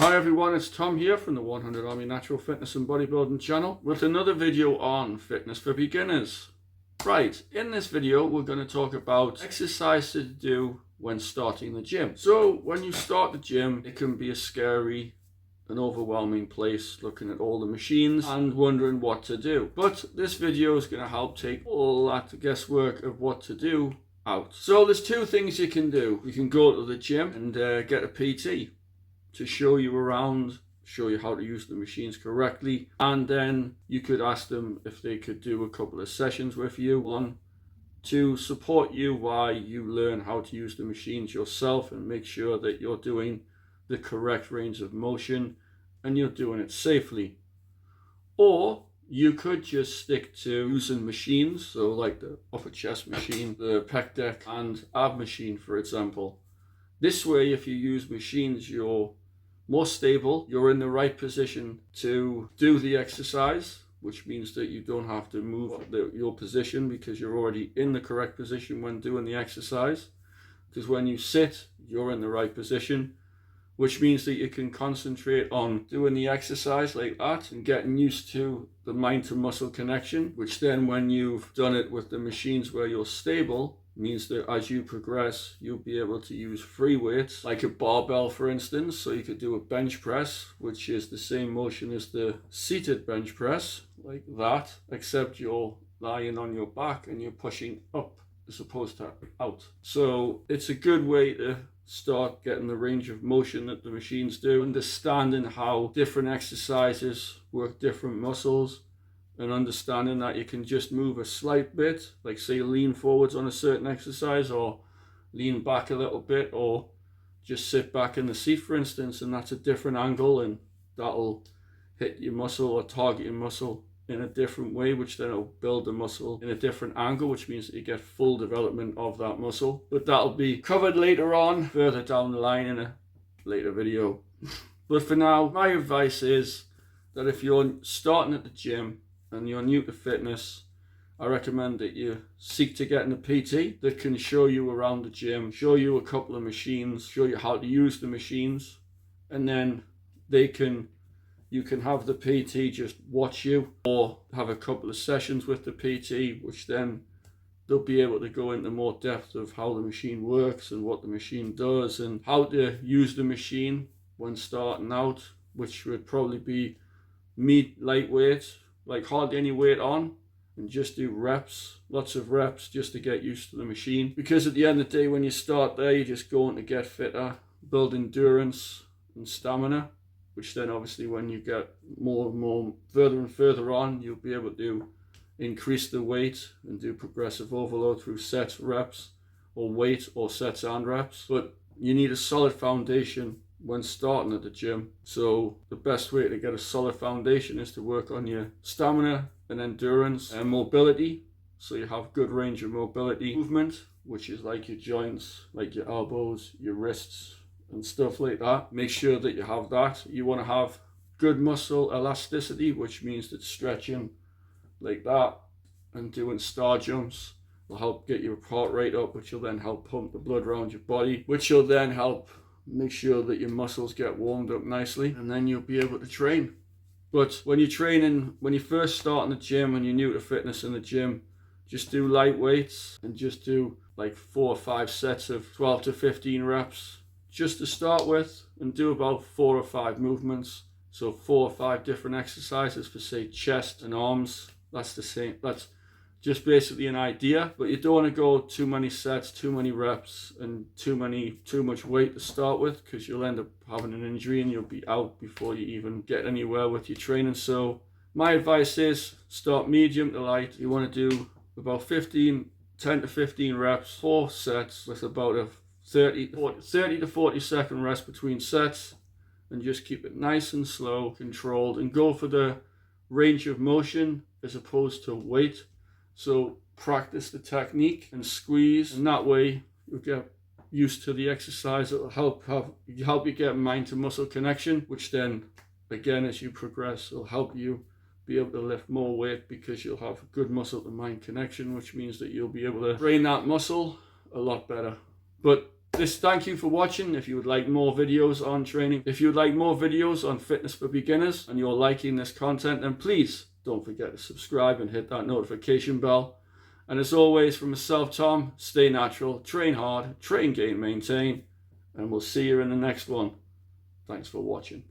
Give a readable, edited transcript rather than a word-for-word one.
Hi everyone, it's Tom here from the 100 Army Natural Fitness and Bodybuilding channel with another video on fitness for beginners. Right, in this video we're going to talk about exercise to do when starting the gym. So when you start the gym, it can be a scary and overwhelming place looking at all the machines and wondering what to do. But this video is going to help take all that guesswork of what to do out. So there's two things you can do. You can go to the gym and get a PT to show you around, show you how to use the machines correctly, and then you could ask them if they could do a couple of sessions with you, one to support you while you learn how to use the machines yourself and make sure that you're doing the correct range of motion and you're doing it safely. Or you could just stick to using machines, so like the upper chest machine, the pec deck and ab machine, for example. This way, if you use machines, you're more stable, you're in the right position to do the exercise, which means that you don't have to move your position because you're already in the correct position when doing the exercise. Because when you sit, you're in the right position, which means that you can concentrate on doing the exercise like that and getting used to the mind to muscle connection, which then when you've done it with the machines where you're stable, means that as you progress, you'll be able to use free weights, like a barbell for instance. So you could do a bench press, which is the same motion as the seated bench press, like that, except you're lying on your back and you're pushing up as opposed to out. So it's a good way to start getting the range of motion that the machines do, understanding how different exercises work different muscles, and understanding that you can just move a slight bit, like say lean forwards on a certain exercise, or lean back a little bit, or just sit back in the seat for instance, and that's a different angle and that'll hit your muscle or target your muscle in a different way, which then will build the muscle in a different angle, which means that you get full development of that muscle. But that'll be covered later on, further down the line in a later video. But for now, my advice is that if you're starting at the gym and you're new to fitness, I recommend that you seek to get in a PT that can show you around the gym, show you a couple of machines, show you how to use the machines, and then you can have the PT just watch you, or have a couple of sessions with the PT, which then they'll be able to go into more depth of how the machine works and what the machine does and how to use the machine when starting out, which would probably be lightweight, like hardly any weight on, and just do reps, lots of reps, just to get used to the machine. Because at the end of the day, when you start there, you're just going to get fitter, build endurance and stamina, which then obviously when you get more and more further and further on, you'll be able to increase the weight and do progressive overload through sets, reps, or weight, or sets and reps. But you need a solid foundation when starting at the gym. So the best way to get a solid foundation is to work on your stamina and endurance and mobility. So you have good range of mobility movement, which is like your joints, like your elbows, your wrists and stuff like that. Make sure that you have that. You want to have good muscle elasticity, which means that stretching like that and doing star jumps will help get your heart rate up, which will then help pump the blood around your body, which will then help make sure that your muscles get warmed up nicely, and then you'll be able to train. But when you're training, when you first start in the gym and you're new to fitness in the gym, just do light weights and just do like 4 or 5 sets of 12 to 15 reps just to start with, and do about 4 or 5 movements. So 4 or 5 different exercises for say chest and arms. That's the same. That's just basically an idea, but you don't want to go too many sets, too many reps, and too much weight to start with, because you'll end up having an injury and you'll be out before you even get anywhere with your training. So my advice is start medium to light. You want to do about 10 to 15 reps, 4 sets with about a 30 to 40 second rest between sets, and just keep it nice and slow, controlled, and go for the range of motion as opposed to weight. So practice the technique and squeeze, and that way you'll get used to the exercise. It'll help you get mind to muscle connection, which then again as you progress will help you be able to lift more weight, because you'll have a good muscle to mind connection, which means that you'll be able to train that muscle a lot better. But Thank you for watching. If you would like more videos on training, if you would like more videos on fitness for beginners and you're liking this content, then please don't forget to subscribe and hit that notification bell. And as always, from myself, Tom, stay natural, train hard, train, gain, maintain, and we'll see you in the next one. Thanks for watching.